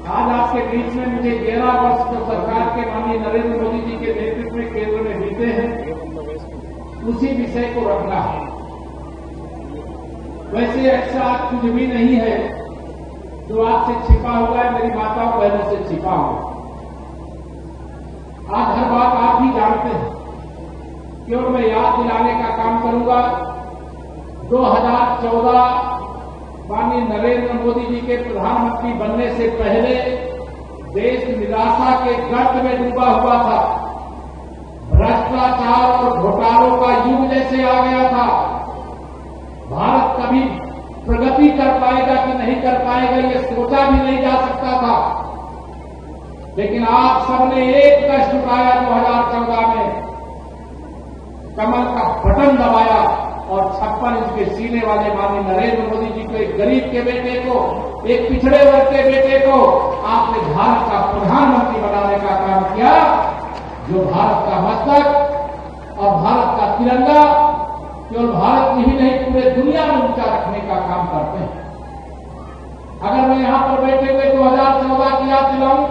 आज आपके बीच में मुझे 11 वर्ष जो सरकार के माननीय नरेंद्र मोदी जी के नेतृत्व में केंद्र में बीते हैं उसी विषय को रखना है। वैसे ऐसा आज कुछ भी नहीं है जो आपसे छिपा हुआ है, मेरी माताओं बहनों से छिपा हुआ। आज हर बात आप ही जानते हैं, केवल मैं याद दिलाने का काम करूंगा। 2014 माननीय नरेंद्र मोदी जी के प्रधानमंत्री बनने से पहले देश निराशा के गर्त में डूबा हुआ था। भ्रष्टाचार और घोटालों का युग जैसे आ गया था। भारत कभी प्रगति कर पाएगा कि नहीं कर पाएगा ये सोचा भी नहीं जा सकता था। लेकिन आप सबने एक कष्ट उठाया 2014 में, कमल का बटन दबाया और 56 इंच के सीने वाले माननीय नरेंद्र मोदी जी को, एक गरीब के बेटे को, एक पिछड़े वर्ग के बेटे को आपने भारत का प्रधानमंत्री बनाने का काम किया, जो भारत का मस्तक और भारत का तिरंगा केवल भारत में ही नहीं पूरे दुनिया में ऊंचा रखने का काम करते हैं। अगर मैं यहां पर बैठे हुए 2014 की याद दिलाऊं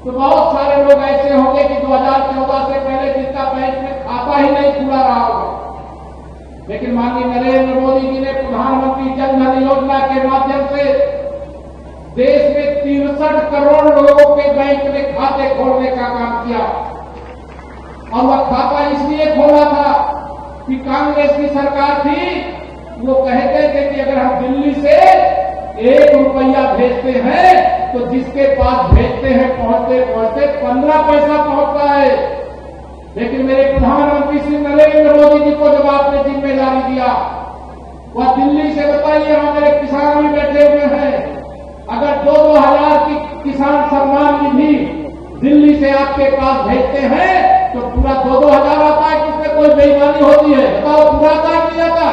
तो बहुत सारे लोग ऐसे होंगे कि 2014 से पहले जिसका बैंक में खाता ही नहीं खुला रहा होगा। लेकिन माननीय नरेंद्र मोदी जी ने प्रधानमंत्री जन धन योजना के माध्यम से देश में 63 करोड़ लोगों के बैंक में खाते खोलने का काम किया। और वह खाता इसलिए खोला था कि कांग्रेस की सरकार थी, वो कहते थे कि अगर हम दिल्ली से 1 रुपया भेजते हैं तो जिसके पास भेजते हैं पहुंचते पहुंचते 15 पैसा पहुंचता है। लेकिन मेरे प्रधानमंत्री श्री नरेंद्र मोदी जी को जब आपने जिम्मेदारी दिया, वह दिल्ली से, बताइए हमारे किसान भी बैठे हुए हैं, अगर 2-2 हजार की किसान सम्मान निधि दिल्ली से आपके पास भेजते हैं तो पूरा 2-2 हजार आता है कि उसमें कोई बेईमानी होती है? बताओ, पूरा आता नहीं आता?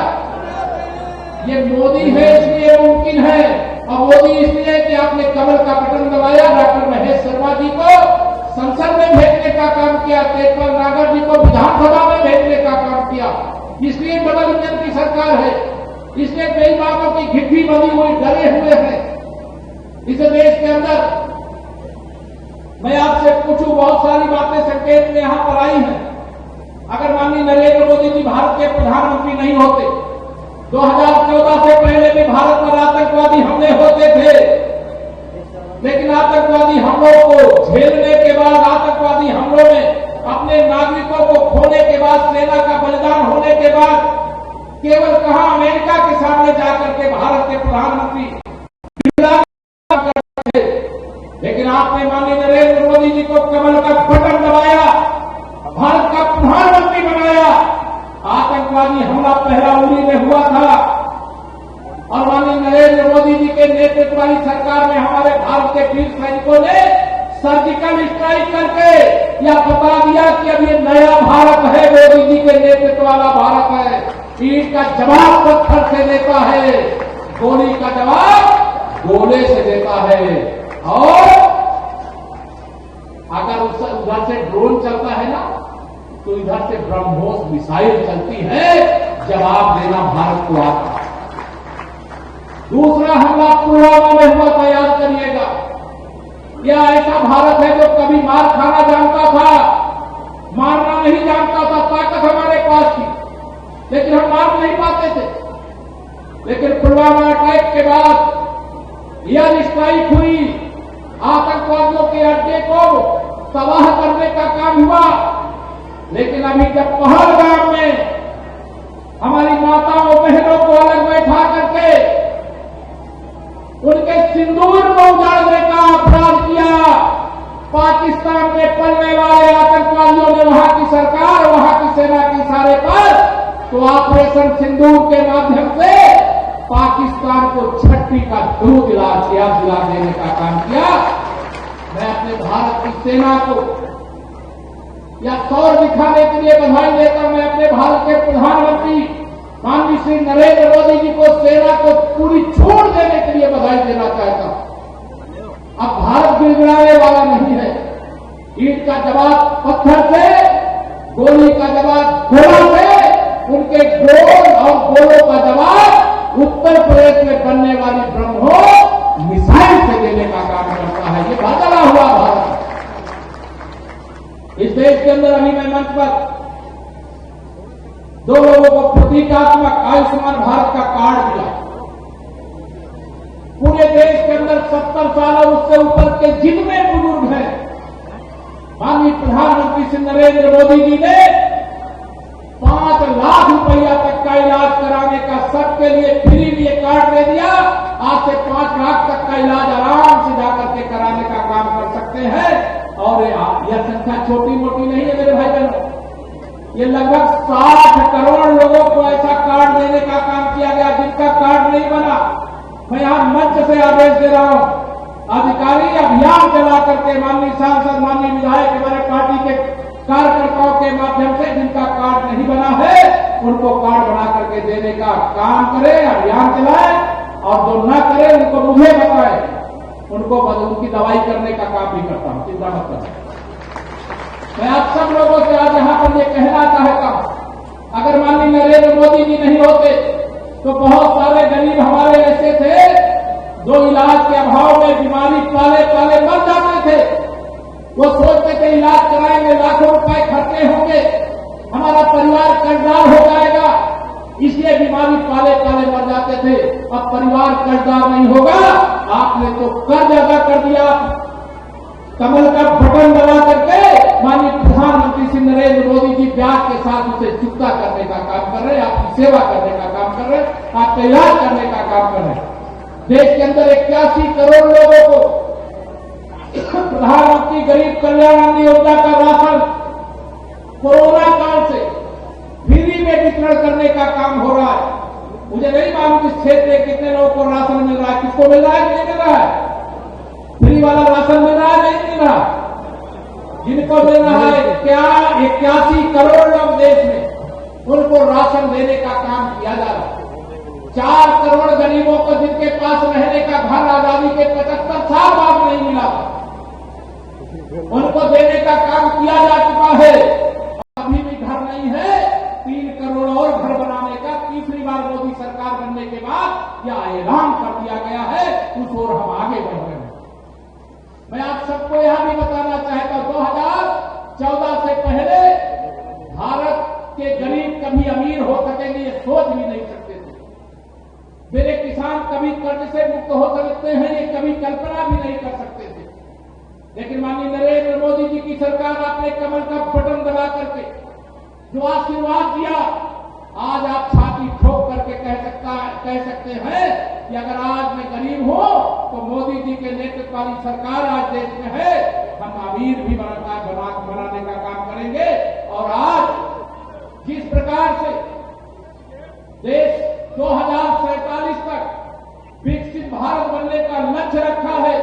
ये मोदी है इसलिए मुमकिन है, और मोदी इसलिए कि आपने कमल का बटन दबाया, डॉक्टर महेश शर्मा जी को संसद में भेजने का काम किया, तेजपाल नागर जी को विधानसभा में भेजने का काम किया। इसलिए डबल इंजन की सरकार है, इसलिए बेईमानों की घिट्टी बनी हुई डरे हुए हैं इस देश के अंदर। मैं आपसे पूछूं, बहुत सारी बातें संकेत में यहां पर आई हैं। अगर माननीय नरेंद्र मोदी जी भारत के प्रधानमंत्री नहीं होते, 2014 से पहले भी भारत पर आतंकवादी हमले होते थे। लेकिन आतंकवादी हमलों को झेलने के बाद, आतंकवादी हमलों में अपने नागरिकों को खोने के बाद, सेना का बलिदान होने के बाद, केवल कहां अमेरिका के सामने जाकर के भारत के प्रधानमंत्री करते। लेकिन आपने माननीय नरेंद्र मोदी जी को कमल का बटन दबाया, भारत का प्रधानमंत्री बनाया। आतंकवादी हमला पहला उड़ी में हुआ था और माननीय नरेंद्र मोदी जी के नेतृत्व वाली सरकार में हमारे भारत के वीर सैनिकों ने सर्जिकल स्ट्राइक करके यह बता दिया कि अब ये नया भारत है, मोदी जी के नेतृत्व वाला भारत है। ईंट का जवाब पत्थर से देता है, गोली का जवाब गोले से देता है। और अगर उधर से ड्रोन चलता है ना, तो इधर से ब्रह्मोस मिसाइल चलती है, जवाब देना भारत को आता है। दूसरा हमला पुलवामा में हुआ था, याद करिएगा। यह ऐसा भारत है जो कभी मार खाना जानता था, मारना नहीं जानता था। ताकत हमारे पास थी, लेकिन हम मार नहीं पाते थे। लेकिन पुलवामा अटैक के बाद एयर स्ट्राइक हुई, आतंकवादियों के अड्डे को तबाह करने का काम हुआ। लेकिन अभी जब पहलगाम में हमारी माताओं बहनों को अलग बैठा करके उनके सिंदूर को उजाड़ने का अपराध किया, पाकिस्तान में पलने वाले आतंकवादियों ने, वहां की सरकार, वहां की सेना के इशारे पर, तो ऑपरेशन सिंदूर के माध्यम से पाकिस्तान को छठी का दूध दिला देने का काम किया। मैं अपने भारत की सेना को या तौर दिखाने के लिए बधाई देता हूं। मैं अपने भारत के प्रधानमंत्री माननीय श्री नरेंद्र मोदी जी को, सेना को पूरी छूट देने के लिए बधाई देना चाहता हूं। अब भारत गिड़गिड़ाने वाला नहीं है। ईंट का जवाब पत्थर से, गोली का जवाब गोला से, उनके ड्रोन और गोलों का जवाब उत्तर प्रदेश में बनने वाली ब्रह्मोस मिसाइल से देने का काम करता है। मंच पर 2 लोगों को प्रतीकात्मक आयुष्मान भारत का कार्ड दिया। पूरे देश के अंदर 70 साल और उससे ऊपर के जितने बुजुर्ग हैं, माननीय प्रधानमंत्री श्री नरेंद्र मोदी जी ने 5 लाख रुपया तक का इलाज कराने का सबके लिए फ्री में ये कार्ड दे दिया। आज से 5 लाख तक का इलाज आराम से जाकर के कराने का काम कर सकते हैं। और यह संख्या छोटी मोटी नहीं है मेरे भाई बहनों, ये लगभग 60 करोड़ लोगों को ऐसा कार्ड देने का काम किया गया जिनका कार्ड नहीं बना। मैं यहां मंच से आदेश दे रहा हूं, अधिकारी अभियान चला करके माननीय सांसद, माननीय विधायक, हमारे पार्टी के कार्यकर्ताओं के माध्यम से जिनका कार्ड नहीं बना है उनको कार्ड बना करके देने का काम करें, अभियान चलाएं। और जो न करे उनको मुझे बताएं, उनकी दवाई करने का काम भी करता हूं, चिंता मत करें। मैं आप सब लोगों से आज यहां पर ये कहना चाहता हूं, अगर माननीय नरेंद्र मोदी जी नहीं होते तो बहुत सारे गरीब हमारे ऐसे थे जो इलाज के अभाव में बीमारी पाले पाले मर जाते थे। वो सोचते थे इलाज कराएंगे, लाखों रुपए खर्चे होंगे, हमारा परिवार कर्जदार हो जाएगा, इसलिए बीमारी पाले पाले मर जाते थे। अब परिवार कर्जदार नहीं होगा, आपने तो कर्ज अदा कर दिया। कमल का बटन दबा करके माननीय प्रधानमंत्री श्री नरेंद्र मोदी जी ब्याज के साथ उसे चुकता करने का काम कर रहे हैं, आपकी सेवा करने का काम कर रहे हैं, आपका इलाज करने का काम कर रहे हैं। देश के अंदर 81 करोड़ लोगों को प्रधानमंत्री गरीब कल्याण अन्न योजना का राशन कोरोना काल से फ्री में वितरण करने का काम हो रहा है। मुझे नहीं मालूम इस क्षेत्र में कितने लोगों को राशन मिल रहा है, किसको मिल रहा है कि नहीं मिल रहा है, फ्री वाला राशन मिल रहा है नहीं मिल रहा। जिनको मिल रहा है क्या 81 करोड़ लोग देश में, उनको राशन देने का काम किया जा रहा है। 4 करोड़ गरीबों को जिनके पास रहने का घर आजादी के 75 साल बाद नहीं मिला था, उनको देने का काम किया जा चुका है। अभी भी घर नहीं है, 3 करोड़ और घर बनाने का तीसरी बार मोदी सरकार बनने के बाद यह ऐलान कर दिया गया है, उस ओर हम आगे बढ़ रहे हैं। मैं आप सबको यह भी बताना चाहता हूं, 2014 से पहले भारत के गरीब कभी अमीर हो सकेंगे ये सोच भी नहीं सकते थे। मेरे किसान कभी कर्ज से मुक्त हो सकते हैं ये कभी कल्पना भी नहीं कर सकते थे। लेकिन माननीय नरेंद्र मोदी जी की सरकार, आपने कमल का बटन दबा करके जो आशीर्वाद दिया, आज आप छाती ठोक करके कह सकते हैं कि अगर आज मैं गरीब हूं तो मोदी जी के नेतृत्व वाली सरकार आज देश में है, हम अमीर भी बनाने का काम करेंगे। और आज जिस प्रकार से देश 2047 तक विकसित भारत बनने का लक्ष्य रखा है,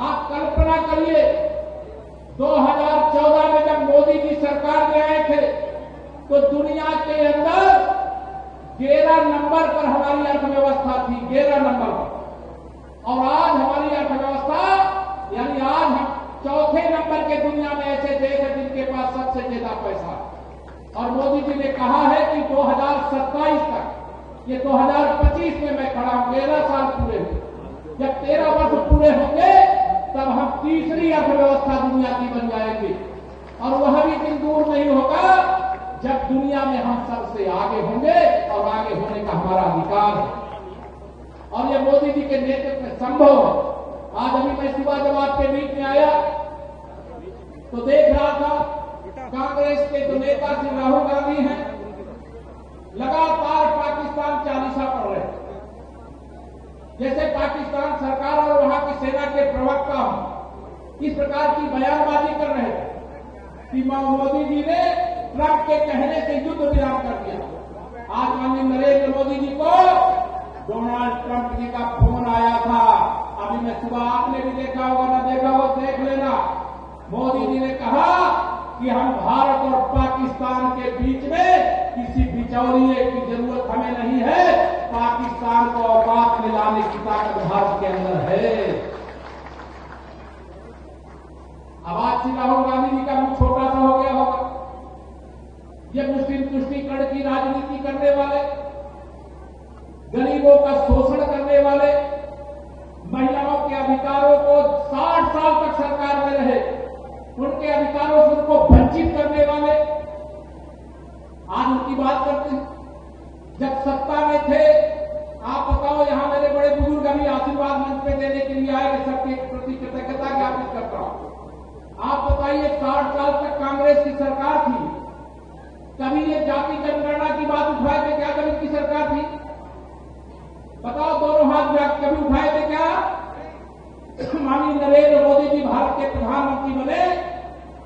आप कल्पना करिए 2014 में जब मोदी जी सरकार में आए थे तो दुनिया के अंदर 11 नंबर पर हमारी अर्थव्यवस्था थी, 11 नंबर पर। और आज हमारी अर्थव्यवस्था यानी आज हम चौथे नंबर के दुनिया में ऐसे देश हैं जिनके पास सबसे ज्यादा पैसा है। और मोदी जी ने कहा है कि 2027 तक, ये 2025 में मैं खड़ा हूं, 13 साल पूरे हुए, जब 13 वर्ष पूरे होंगे तब हम तीसरी अर्थव्यवस्था दुनिया की बन जाएंगे। और वह भी दिन दूर नहीं होगा जब दुनिया में हम सबसे आगे होंगे, और आगे होने का हमारा अधिकार है। और यह मोदी जी के नेतृत्व में संभव है। आज अभी मैं सुबह जब आपके बीच में आया तो देख रहा था कांग्रेस के जो नेता श्री राहुल गांधी हैं, लगातार पाकिस्तान चालीसा पढ़ रहे हैं। जैसे पाकिस्तान सरकार और वहां की सेना के प्रवक्ता हों, इस प्रकार की बयानबाजी कर रहे थे कि मोदी जी ने ट्रंप के कहने से युद्ध विराम कर दिया। आज माननीय नरेंद्र मोदी जी को डोनाल्ड ट्रंप जी का फोन आया था। अभी मैं सुबह, आपने भी देखा होगा, ना देखा हो देख लेना। मोदी जी ने कहा कि हम भारत और पाकिस्तान के बीच में किसी बिचौलिए की जरूरत हमें नहीं है, पाकिस्तान को औकात में लाने की ताकत भारत के अंदर है। अब आज श्री राहुल गांधी जी का मुख छोटा सा हो गया होगा। ये मुस्लिम तुष्टीकरण की राजनीति करने वाले, गरीबों का शोषण करने वाले, महिलाओं के अधिकारों को 60 साल तक सरकार में रहे, उनके अधिकारों से उनको वंचित करने वाले आज उनकी बात करते हैं। जब सत्ता में थे, आप बताओ, यहां मेरे बड़े बुजुर्ग अभी आशीर्वाद मंच पे देने के लिए आए, सबके प्रति कृतज्ञता ज्ञापित करता हूं। आप बताइए, 60 साल तक कांग्रेस की सरकार थी, कभी ये जाति जनगणना की बात उठाए थे क्या? कभी की सरकार थी? बताओ, दोनों हाथ कभी उठाए थे क्या? माननीय नरेंद्र मोदी जी भारत के प्रधानमंत्री बने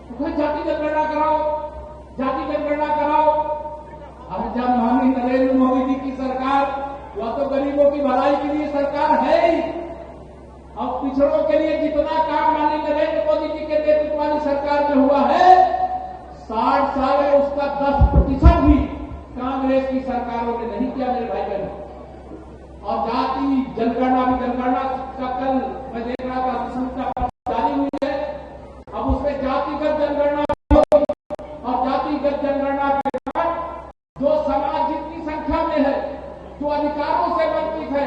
तो जाति जनगणना कराओ, जाति जनगणना कराओ। और जब माननीय नरेंद्र मोदी जी की सरकार, वह तो गरीबों की भलाई के लिए सरकार है ही, और पिछड़ों के लिए जितना काम माननीय नरेंद्र मोदी जी के नेतृत्व वाली सरकार में हुआ है, 60 साल में उसका 10% भी कांग्रेस की सरकारों ने नहीं किया मेरे भाई बहनों। और जाति जनगणना भी, जनगणना का कल मैं देख रहा था, सूचना जारी हुई है, अब उसमें जातिगत जनगणना और जातिगत जनगणना के बाद जो समाज जितनी संख्या में है, जो अधिकारों से वंचित है,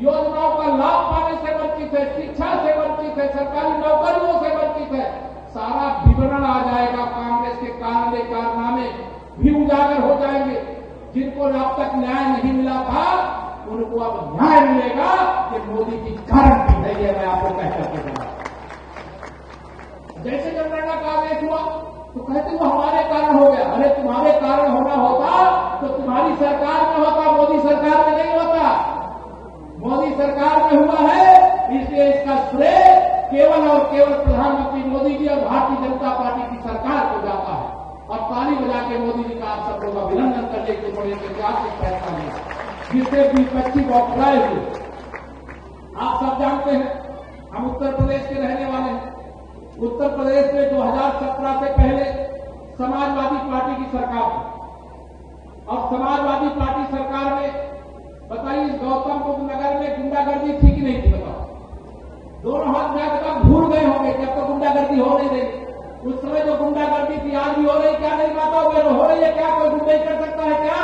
योजनाओं का लाभ पाने से वंचित है, शिक्षा से वंचित है, सरकारी नौकरियों से वंचित है, सारा विवरण आ जाएगा। कांग्रेस के कारनामे भी उजागर हो जाएंगे। जिनको अब तक न्याय नहीं मिला था, उनको अब न्याय मिलेगा। कि मोदी की गारंटी है, ये मैं आपको कह करके बता। जैसे जनगणना का आदेश हुआ तो कहते वो हमारे कारण हो गया। अरे तुम्हारे कारण होना होता तो तुम्हारी सरकार में होता, मोदी सरकार में नहीं होता। मोदी सरकार में हुआ है, इसलिए इसका श्रेय केवल और केवल प्रधानमंत्री मोदी जी और भारतीय जनता पार्टी की सरकार को जाता है। और ताली बजा के मोदी जी का आप सब लोग अभिनंदन करने के बड़े ऐतिहासिक फैसला लिया, जिससे विपक्षी बौखलाए हुए। आप सब जानते हैं, हम उत्तर प्रदेश के रहने वाले हैं। उत्तर प्रदेश में 2017 से पहले समाजवादी पार्टी की सरकार थी, और समाजवादी पार्टी सरकार में बताइए, इस गौतम बुद्ध नगर में गुंडागर्दी थी कि नहीं थी? बताओ, दोनों हाथ में भूल गए होंगे जब तो गुंडागर्दी हो नहीं रही। उस समय जो गुंडागर्दी थी आज भी हो रही क्या? नहीं बताओ बहनों, हो रही है क्या? कोई गुंडाई कर सकता है क्या?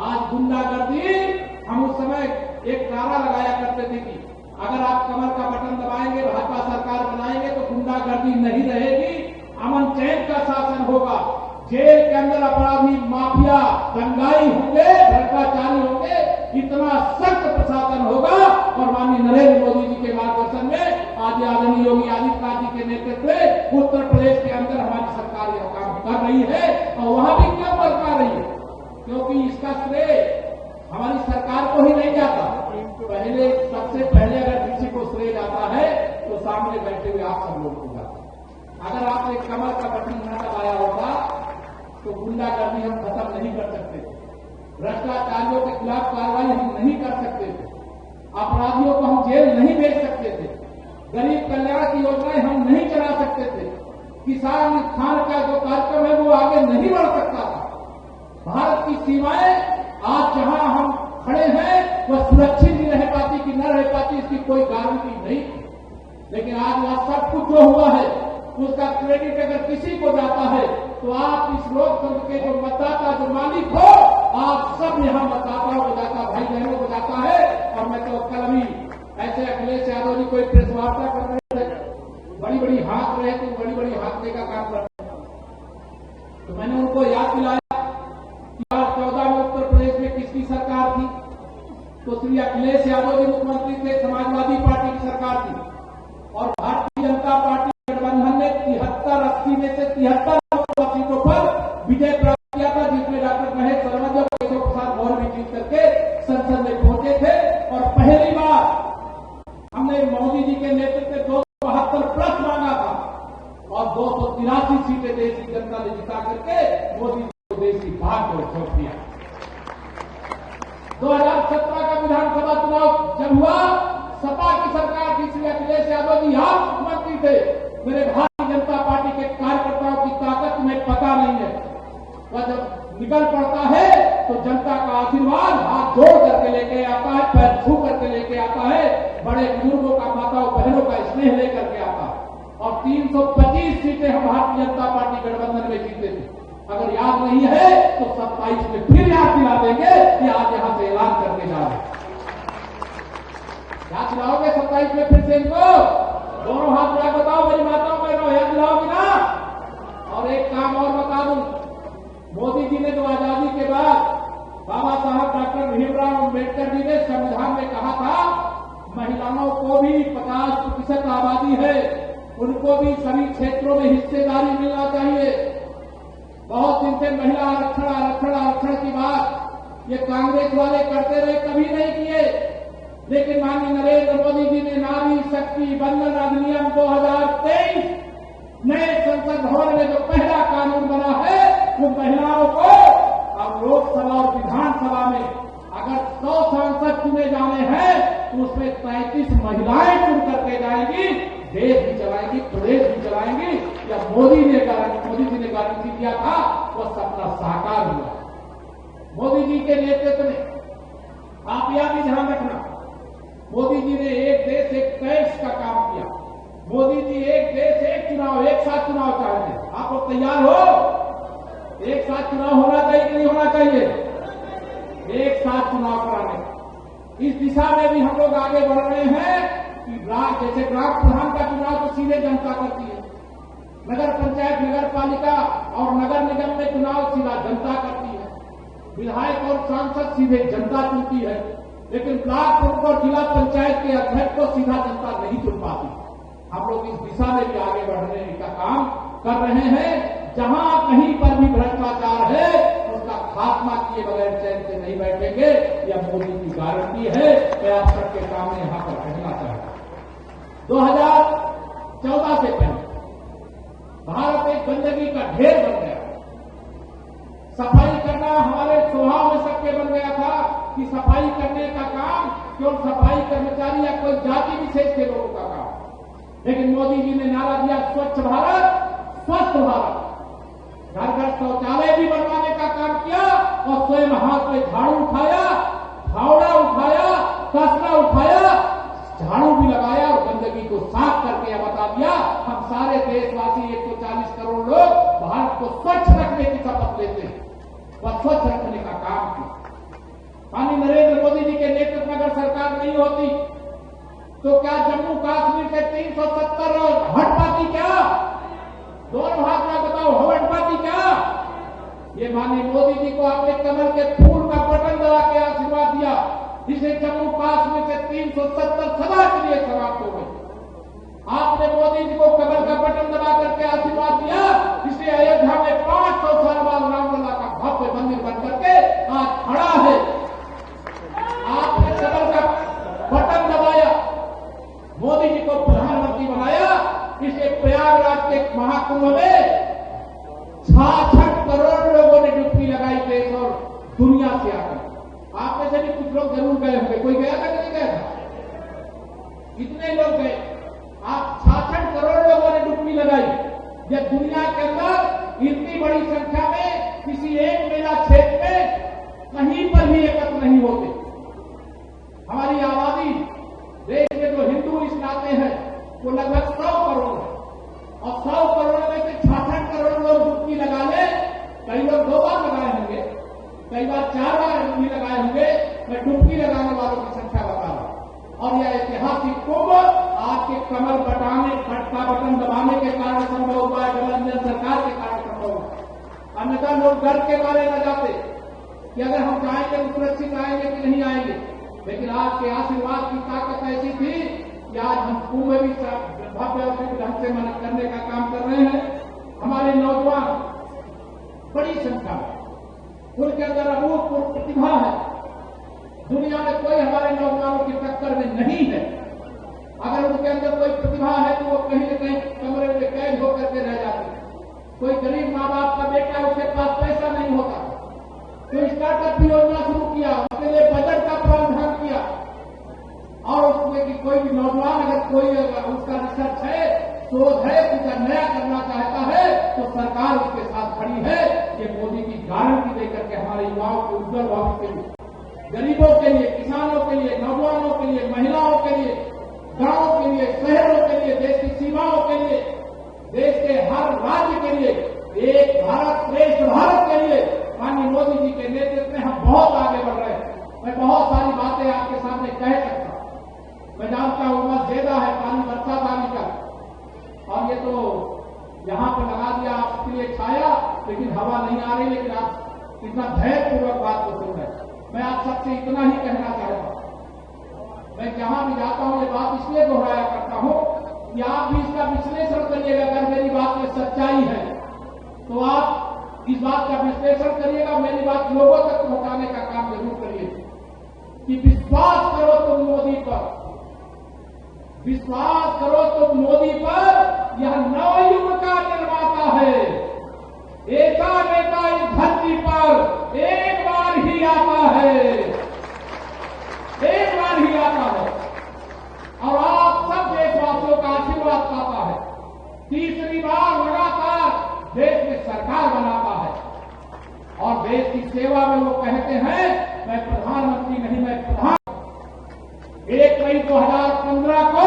आज गुंडागर्दी, हम उस समय एक नारा लगाया करते थे कि अगर आप कमर का बटन दबाएंगे, भाजपा सरकार बनाएंगे तो गुंडागर्दी नहीं रहेगी, अमन चैन का शासन होगा। जेल के अंदर अपराधी, माफिया, दंगाई होंगे, भ्रष्टाचारी होंगे, इतना सख्त प्रशासन होगा। और माननीय नरेंद्र मोदी जी के मार्गदर्शन में आज आदरणीय योगी आदित्यनाथ जी के नेतृत्व में उत्तर प्रदेश के अंदर हमारी सरकार यह काम कर रही है। और वहां भी क्यों कर रही है? क्योंकि इसका श्रेय हमारी सरकार को ही नहीं जाता। पहले, सबसे पहले अगर किसी को श्रेय जाता है तो सामने बैठे हुए आप सब लोग को जाता है। अगर आपने कमर का बटन न दबाया होता तो गुंडागर्दी हम खत्म नहीं कर सकते थे, भ्रष्टाचारियों के खिलाफ कार्रवाई हम नहीं कर सकते थे, अपराधियों को हम जेल नहीं भेज सकते थे, गरीब कल्याण की योजनाएं हम नहीं चला सकते थे, किसान खान का जो कार्यक्रम है वो आगे नहीं बढ़ सकता था। भारत की सीमाएं आज जहां हम खड़े हैं वह सुरक्षित नहीं रह पाती कि न रह पाती, इसकी कोई गारंटी नहीं थी। लेकिन आज वह सब कुछ जो हुआ है उसका क्रेडिट अगर किसी को जाता है तो आप इस लोकतंत्र के जो मतदाता, जो मालिक हो, आप सब यहां मतदाताओं को जाता, भाई बहनों को जाता है। और मैं तो कल अभी ऐसे अखिलेश यादव जी कोई प्रेस वार्ता कर रहे थे, बड़ी बड़ी हाथ रहे थे, बड़ी बड़ी हाथने का काम कर रहे थे, तो मैंने उनको याद दिलाया 2014 में उत्तर प्रदेश में किसकी सरकार थी? तो श्री अखिलेश यादव जी मुख्यमंत्री थे, समाजवादी पार्टी की सरकार थी। और भारतीय जनता पार्टी गठबंधन ने 73-80 में से 73 सीटों पर विजय प्राप्त किया था, जिसमें डॉक्टर महेश शर्मा जी और केशव प्रसाद मौर्य भी जीत करके संसद में पहुंचे थे। और पहली बार हमने मोदी जी के नेतृत्व में 272 प्लस मांगा था और 283 सीटें देश की जनता ने जिता करके मोदी जी को देश की भाग को सौंप दिया। 2017 का विधानसभा चुनाव जब हुआ, सपा की सरकार थी, श्री अखिलेश यादव जी यहां मुख्यमंत्री थे। मेरे भारतीय जनता पार्टी के कार्यकर्ताओं की ताकत तुम्हें पता नहीं है। वह जब निकल पड़ता है तो जनता का आशीर्वाद हाथ जोड़ करके लेके आता है, पैर छू करके लेके आता है, बड़े बुजुर्गों का, माताओं बहनों का स्नेह लेकर के आता है। और 325 सीटें हम भारतीय जनता पार्टी गठबंधन में जीते थे। अगर याद नहीं है तो 27 में फिर याद दिला देंगे कि आज यहां से ऐलान करने जा रहे हैं। याद दिलाओगे 27 में फिर से इनको? दोनों हाथ मिला बताओ मेरी माताओं बहनों, याद दिलाओगे? जी ने जो आजादी के बाद बाबा साहब डॉक्टर भीमराव अम्बेडकर जी ने संविधान में कहा था, महिलाओं को भी 50% आबादी है, उनको भी सभी क्षेत्रों में हिस्सेदारी मिलना चाहिए। बहुत दिन से महिला आरक्षण आरक्षण आरक्षण की बात ये कांग्रेस वाले करते रहे, कभी नहीं किए। लेकिन माननीय नरेंद्र मोदी जी ने नारी शक्ति बंधन अधिनियम 2023 नए संसद भवन में जो पहला कानून बना है, वो महिलाओं को अब लोकसभा और विधानसभा में अगर 100 सांसद चुने जाने हैं तो उसमें 33 महिलाएं चुन करके जाएंगी, देश भी चलाएंगी, प्रदेश भी चलाएंगी। या मोदी जी ने गारंटी दिया था, वो सपना साकार हुआ। मोदी जी के नेतृत्व में आप यह भी ध्यान रखना, मोदी जी ने एक देश एक टैक्स का काम किया। मोदी जी एक देश एक चुनाव, एक साथ चुनाव चाहते हैं। आप लोग तैयार हो? एक साथ चुनाव होना चाहिए कि नहीं होना चाहिए? एक साथ चुनाव कराने, इस दिशा में भी हम लोग आगे बढ़ रहे हैं कि जैसे ग्राम प्रधान का चुनाव तो सीधे जनता करती है, नगर पंचायत, नगर पालिका और नगर निगम में चुनाव सीधा जनता करती है, विधायक और सांसद सीधे जनता चुनती है, लेकिन ब्लॉक प्रमुख और जिला पंचायत के अध्यक्ष को सीधा जनता नहीं चुन पाती। हम लोग इस दिशा में भी आगे बढ़ने का काम कर रहे हैं। जहां कहीं पर भी भ्रष्टाचार है उसका खात्मा किए बगैर चैन से नहीं बैठेंगे, यह मोदी की गारंटी है। मैं आप सबके सामने यहां पर कहना चाहता हूं, 2014 से पहले भारत एक गंदगी का ढेर बन गया। सफाई करना हमारे स्वभाव में सबके बन गया था कि सफाई करने का काम केवल सफाई कर्मचारी या कोई जाति विशेष के लोगों का काम। लेकिन मोदी जी ने नारा दिया स्वच्छ भारत स्वस्थ भारत, घर घर शौचालय भी बनवाने का काम किया और स्वयं हाथ में झाड़ू उठाया, फावड़ा उठाया, कसरा उठाया, झाड़ू भी लगाया और गंदगी को साफ करके यह बता दिया हम सारे देशवासी 140 करोड़ लोग भारत को स्वच्छ रखने की शपथ लेते हैं। वह स्वच्छ रखने का काम किया। माननीय नरेंद्र मोदी जी के नेतृत्व में अगर सरकार नहीं होती तो क्या जम्मू कश्मीर से 370 हट पाती? क्या दोनों हाथ में बताओ, हट पाती क्या? ये माननीय मोदी जी को आपने कमल के फूल का बटन दबा के आशीर्वाद दिया, जिसे जम्मू कश्मीर से 370 सदा के लिए समाप्त हो गई। आपने मोदी जी को कमल का बटन दबा करके आशीर्वाद दिया, जिसे अयोध्या में 500 साल बाद रामलला का भव्य मंदिर बन करके आज खड़ा है। आपने कमल का बटन दबाया, मोदी जी को प्रधानमंत्री बनाया। इसे प्रयागराज के महाकुंभ में 66 करोड़ लोगों ने डुबकी लगाई देश और दुनिया से आकर। आप में से भी कुछ लोग जरूर गए होंगे, कोई गया था कि नहीं गया था? कितने लोग गए? आप 66 करोड़ लोगों ने डुबकी लगाई। जब दुनिया के अंदर इतनी बड़ी संख्या में किसी एक मेला क्षेत्र में कहीं पर भी एकत्र नहीं होते। हमारी आबादी देश में जो हिंदू इस नाते हैं वो लगभग 100 करोड़ है और 100 करोड़ में से 66 करोड़ लोग डुबकी लगा ले। कई लोग 2 बार लगाए होंगे, कई बार 4 बार डुबकी लगाए होंगे। मैं डुबकी लगाने वालों की संख्या बता रहा हूं। और यह ऐतिहासिक कुंभ आपके कमल बटन दबाने के कारण संभव हुआ है, डबल इंजन सरकार के कारण संभव हुआ। अन्यथा लोग डर के मारे न जाते कि अगर हम जाएंगे तो सुरक्षित आएंगे कि नहीं आएंगे। लेकिन आपके आशीर्वाद की ताकत ऐसी थी कि आज हम कुंभ भी भव्य और ढंग से मदद करने का काम कर रहे हैं। हमारे नौजवान बड़ी संख्या में, उनके अंदर अभूतपूर्व प्रतिभा है। दुनिया में कोई हमारे नौजवानों की टक्कर में नहीं है। अगर उनके अंदर कोई प्रतिभा है तो वो कहीं न कहीं कमरे में कैद होकर के रह जाते हैं। कोई गरीब माँ बाप का बेटा, उसके पास पैसा नहीं होता तो स्टार्टअप की योजना शुरू किया, उसके लिए बजट का प्रावधान किया और उसमें कि कोई भी नौजवान अगर कोई उसका रिसर्च है, शोध है, कुछ नया करना चाहता है तो सरकार उसके साथ खड़ी है। ये मोदी की गारंटी देकर के हमारे युवाओं के उज्जवल भविष्य के लिए, गरीबों के लिए, किसानों के लिए, नौजवानों के लिए, महिलाओं के लिए, गांवों के लिए, शहरों के लिए, देश की सीमाओं के लिए, देश के हर राज्य के लिए, एक भारत श्रेष्ठ भारत के लिए माननीय मोदी जी के नेतृत्व में हम बहुत आगे बढ़ रहे हैं। मैं बहुत सारी बातें आपके सामने कह सकता हूं। मैं जानता हूं उमस ज्यादा है, पानी बरसात आने का, और ये तो यहां पर लगा दिया आपके लिए छाया, लेकिन हवा नहीं आ रही। लेकिन आप इतना धैर्यपूर्वक बात को सुन रहे। मैं आप सबसे इतना ही कहना चाहता हूं, मैं जहां भी जाता हूं ये बात इसलिए दोहराया करता हूं कि आप भी इसका विश्लेषण करिएगा। अगर मेरी बात में सच्चाई है तो आप इस बात का विश्लेषण करिएगा, मेरी बात लोगों तक पहुंचाने का काम जरूर करिए कि विश्वास करो तुम मोदी पर, विश्वास करो तुम मोदी पर। यह नवयुग का निर्माता है। ऐसा नेता इस धरती पर एक बार ही आता है, एक बार ही आता है और आप सब देशवासियों का आशीर्वाद पाता है। तीसरी बार लगातार देश में सरकार बनाता है और देश की सेवा में वो कहते हैं मैं प्रधानमंत्री नहीं, मैं प्रधान। 1 मई 2015 को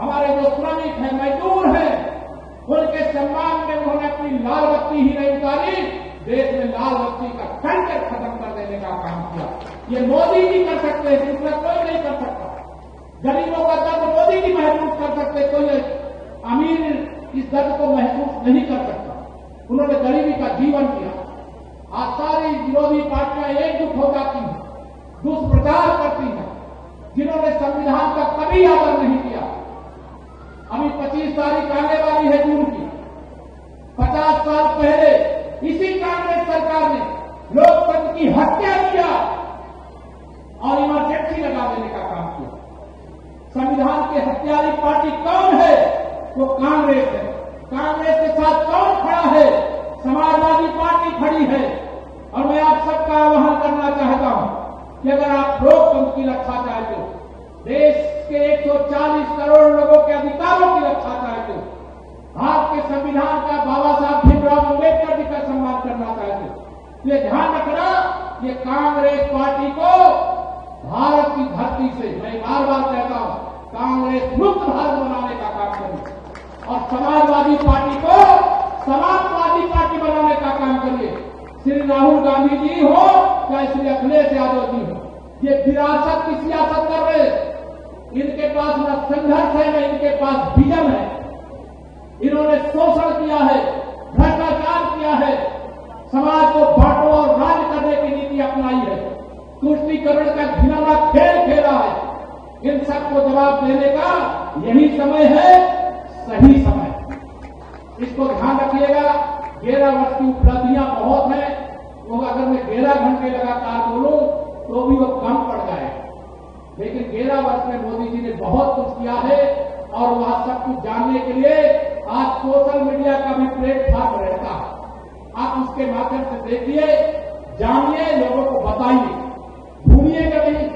हमारे जो श्रमिक हैं, मजदूर हैं, उनके सम्मान में उन्होंने अपनी लाल बत्ती ही नहीं उतारी, देश में लाल बत्ती का कंटेक्ट खत्म कर देने का काम किया। ये मोदी जी कर सकते हैं, दूसरा कोई नहीं कर सकता। गरीबों का दर्द मोदी जी महसूस कर सकते, कोई अमीर इस दर्द को महसूस नहीं कर सकता। उन्होंने गरीबी का जीवन किया। आज सारी विरोधी पार्टियां एकजुट हो जाती हैं, दुष्प्रचार करती हैं, जिन्होंने संविधान का कभी आदर नहीं किया। अभी 25 तारीख आने वाली है जून की। 50 साल पहले इसी कांग्रेस सरकार ने लोकतंत्र की हत्या किया और इमरजेंसी लगा देने का काम किया। संविधान की हत्यारी पार्टी कौन है? वो कांग्रेस है। कांग्रेस के साथ कौन खड़ा है? समाजवादी पार्टी खड़ी है। और मैं आप सबका आह्वान करना चाहता हूं कि अगर आप लोकतंत्र की रक्षा चाहते हो, देश के 140 करोड़ लोगों के अधिकारों की रक्षा चाहते हो, भारत के संविधान का बाबा साहब भीमराव अम्बेडकर जी का सम्मान करना चाहते हो, ये ध्यान रखना, ये कांग्रेस पार्टी को भारत की धरती से, मैं बार बार कहता हूं, कांग्रेस मुक्त भारत बनाने का काम करिए और समाजवादी पार्टी को समाजवादी पार्टी बनाने का काम करिए। श्री राहुल गांधी जी हो चाहे श्री अखिलेश यादव जी हो, ये विरासत की सियासत कर रहे हैं। इनके पास न संघर्ष है न इनके पास विजन है। इन्होंने शोषण किया है, भ्रष्टाचार किया है, समाज को बांटो और राज करने की नीति अपनाई है, तुष्टीकरण का घिनौना खेल खेला है। इन सबको जवाब देने का यही समय है, सही समय। इसको ध्यान रखिएगा। 11 वर्ष की उपलब्धियां बहुत हैं, वो अगर मैं 11 घंटे लगातार बोलूं तो भी वो कम पड़ जाए, लेकिन 11 वर्ष में मोदी जी ने बहुत कुछ किया है और वह सब कुछ जानने के लिए आज सोशल मीडिया का भी प्लेटफॉर्म रहता है। आप उसके माध्यम से देखिए, जानिए, लोगों को बताइए, भूलिएगा नहीं।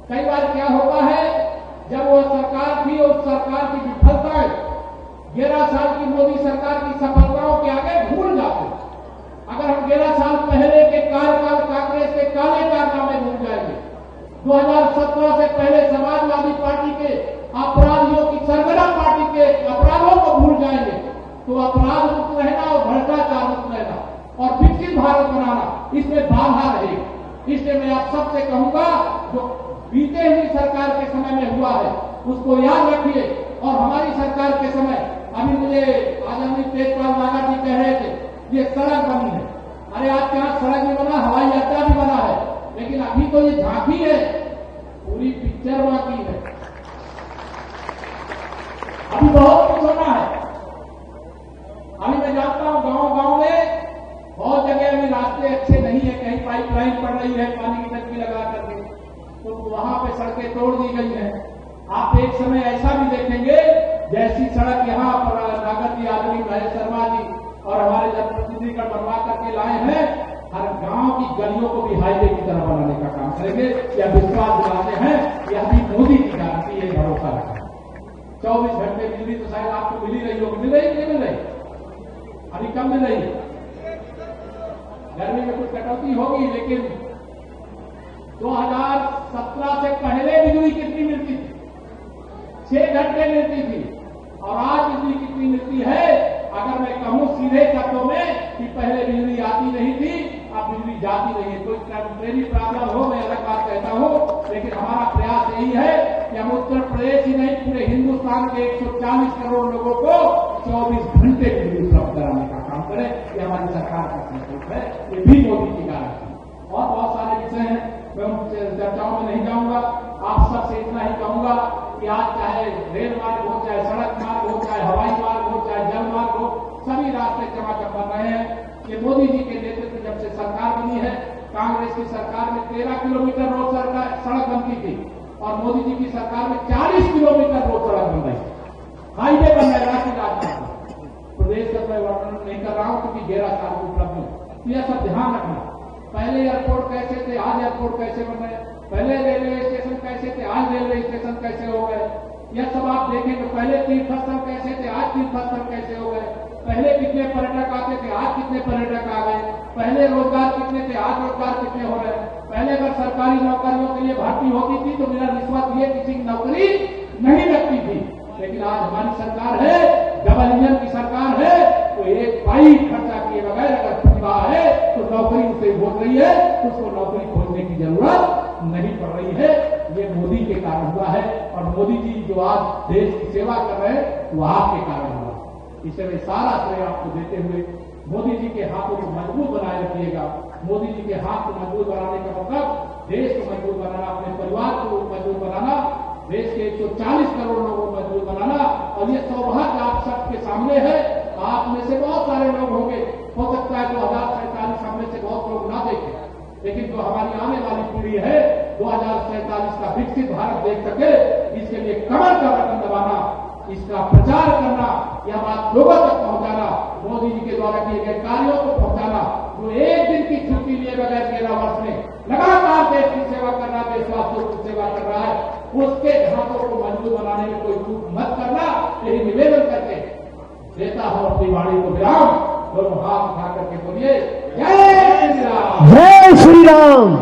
कई बार क्या होता है, जब वो सरकार थी, उस सरकार की विफलताएं 11 साल की मोदी सरकार की सफलताओं के आगे भूल जाते। अगर हम 11 साल पहले के कार्यकाल कांग्रेस के काले कारनामे भूल जाएंगे, 2017 से पहले समाजवादी पार्टी के अपराधियों की सरगना पार्टी के अपराधों को भूल जाएंगे, तो अपराध मुक्त रहना और भ्रष्टाचार मुक्त रहना और विकसित भारत बनाना, इसमें बाधा रहेगी। इसलिए मैं आप सबसे कहूंगा, जो बीते हुई सरकार के समय में हुआ है उसको याद रखिए और हमारी सरकार के समय, अभी मुझे आदरणीय तेजपाल नागर जी कह रहे थे ये सड़क बनी है। अरे आज यहाँ सड़क भी बना, हवाई अड्डा भी बना है, लेकिन अभी तो ये झांकी है, पूरी पिक्चर बाकी है। अभी बहुत कुछ होना है। अभी मैं जानता हूं गांव में बहुत जगह अभी रास्ते अच्छे नहीं है, कहीं पाइपलाइन पड़ रही है, पानी की टंकी लगा करके, तो वहां पे सड़कें तोड़ दी गई हैं। आप एक समय ऐसा भी देखेंगे, जैसी सड़क यहां पर नागर जी, आदमी महेश शर्मा जी और हमारे जनप्रतिनिधिगण बनवा करके लाए हैं, हर गांव की गलियों को भी हाईवे की तरह बनाने का काम करेंगे। यह विश्वास दिलाते हैं, यह भी मोदी की गारंटी है, भरोसा रखा। 24 घंटे बिजली तो शायद आपको मिली रही होगी, मिल रही नहीं मिल रही? अभी कम मिल रही है। गर्मी में कुछ कटौती होगी, लेकिन 2017 से पहले बिजली कितनी मिलती थी? 6 घंटे मिलती थी। और आज बिजली कितनी मिलती है? अगर मैं कहूं सीधे शब्दों में कि पहले बिजली आती नहीं थी, अब बिजली जाती नहीं है। कोई टेम्परेरी प्रॉब्लम हो, मैं अलग बात कहता हूं, लेकिन हमारा प्रयास यही है कि हम उत्तर प्रदेश ही नहीं, पूरे हिंदुस्तान के 140 करोड़ लोगों को 24 घंटे बिजली उपलब्ध कराने का काम करें। ये हमारी सरकार का संकल्प है, ये भी मोदी की गारंटी। और बहुत सारे विषय हैं, मैं उन चर्चाओं में नहीं जाऊंगा। आप सबसे इतना ही कहूंगा कि आज चाहे रेल मार्ग हो, चाहे सड़क मार्ग हो, चाहे हवाई मार्ग हो, चाहे जल मार्ग हो, सभी रास्ते चमाचम बन रहे हैं। ये मोदी जी के नेतृत्व जब से सरकार बनी है, कांग्रेस की सरकार में 13 किलोमीटर रोड सड़क बनती थी और मोदी जी की सरकार में 40 किलोमीटर रोड सड़क बन रही, हाईवे बन रहे, राष्ट्रीय राजमार्ग। प्रदेश का मैं वर्णन नहीं कर रहा हूं क्योंकि 11 साल को उपलब्ध हूं। यह सब ध्यान रखना, पहले एयरपोर्ट कैसे थे, आज एयरपोर्ट कैसे बन रहे, पहले रेलवे स्टेशन कैसे थे, आज रेलवे स्टेशन कैसे हो गए, यह सब आप देखेंगे। पहले तीर्थस्थल कैसे थे, आज तीर्थस्थल कैसे हो गए, पहले कितने पर्यटक आते थे, आज कितने पर्यटक आ गए, पहले रोजगार कितने थे, आज रोजगार कितने हो रहे हैं। पहले अगर सरकारी नौकरियों के लिए भर्ती होती थी तो बिना रिश्वत लिए किसी की नौकरी नहीं लगती थी, लेकिन आज हमारी सरकार है, डबल इंजन की सरकार है, तो एक पाई खर्चा किए बगैर अगर प्रतिभा है तो नौकरी उसे हो रही है, तो उसको नौकरी खोजने की जरूरत नहीं पड़ रही है। ये मोदी के कारण हुआ है और मोदी जी जो आज देश की सेवा कर रहे हैं वो आपके कारण हुआ। इसलिए सारा श्रेय आपको देते हुए मोदी जी के हाथों को मजबूत बनाए रखिएगा। मोदी जी के हाथ को मजबूत बनाने का मतलब देश को मजबूत बनाना, अपने परिवार को मजबूत बनाना, देश के 140 करोड़ लोगों को मजबूत बनाना। और ये सौभाग्य आप सबके सामने है। आप में से बहुत सारे लोग होंगे, हो सकता है 2047 हम में से बहुत लोग ना देखें, लेकिन जो हमारी आने वाली पीढ़ी है 2047 का विकसित भारत देख सके, इसके लिए कमर का बटन दबाना, इसका प्रचार करना, यह बात लोगों तक पहुंचाना, मोदी जी के द्वारा किए गए कार्यों को पहुंचाना। जो एक दिन की छुट्टी लिए बगैर 13 वर्ष में लगातार देश की सेवा कर रहा है, देशवासियों की सेवा कर रहा है, उसके हाथों को मजबूत बनाने में कोई चूक मत करना, यही निवेदन करके देता हूं अपनी वाणी को विराम। दोनों हाथ उठा करके बोलिए जय श्री राम, जय श्री राम।